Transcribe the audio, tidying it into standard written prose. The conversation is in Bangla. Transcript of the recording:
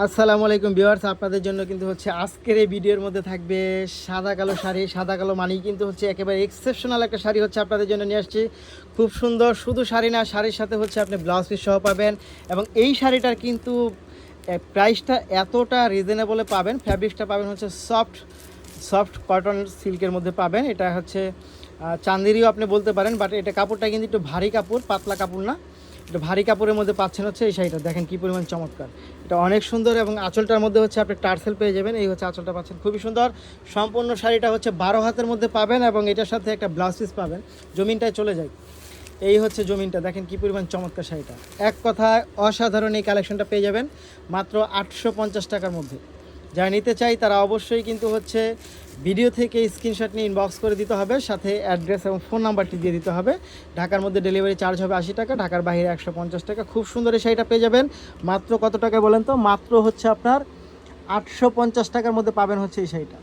আসসালামু আলাইকুম ভিউয়ার্স, আপনাদের জন্য কিন্তু হচ্ছে আজকের এই ভিডিওর মধ্যে থাকবে সাদা কালো শাড়ি। সাদা কালো মানেই কিন্তু হচ্ছে একেবারে এক্সেপশনাল একটা শাড়ি হচ্ছে আপনাদের জন্য নিয়ে আসছি। খুব সুন্দর, শুধু শাড়ি না, শাড়ির সাথে হচ্ছে আপনি ব্লাউজ পিস সহ পাবেন। এবং এই শাড়িটার কিন্তু প্রাইসটা এতটা রিজনেবলে পাবেন। ফ্যাব্রিক্সটা পাবেন হচ্ছে সফট সফট কটন সিল্কের মধ্যে পাবেন। এটা হচ্ছে চান্দেরিও আপনি বলতে পারেন, বাট এটা কাপড়টা কিন্তু একটু ভারী কাপড়, পাতলা কাপড় না, এটা ভারী কাপড়ের মধ্যে পাচ্ছেন হচ্ছে এই শাড়িটা। দেখেন কী পরিমাণ চমৎকার, এটা অনেক সুন্দর। এবং আঁচলটার মধ্যে হচ্ছে আপনি টার্সেল পেয়ে যাবেন। এই হচ্ছে আঁচলটা পাচ্ছেন, খুবই সুন্দর। সম্পূর্ণ শাড়িটা হচ্ছে 12 হাতের মধ্যে পাবেন এবং এটার সাথে একটা ব্লাউজ পিস পাবেন। জমিনটায় চলে যায়, এই হচ্ছে জমিনটা। দেখেন কী পরিমাণ চমৎকার শাড়িটা, এক কথায় অসাধারণ। এই কালেকশনটা পেয়ে যাবেন মাত্র 850 টাকার মধ্যে। যারা নিতে চাই তারা অবশ্যই কিন্তু হচ্ছে ভিডিও থেকে স্ক্রিনশট নিয়ে ইনবক্স করে দিতে হবে, সাথে অ্যাড্রেস এবং ফোন নাম্বারটি দিয়ে দিতে হবে। ঢাকার মধ্যে ডেলিভারি চার্জ হবে 80 টাকা, ঢাকার বাইরে 150 টাকা। খুব সুন্দর এই শাড়িটা পেয়ে যাবেন মাত্র কত টাকায় বলেন তো? মাত্র হচ্ছে আপনার 850 টাকার মধ্যে পাবেন হচ্ছে এই শাড়িটা।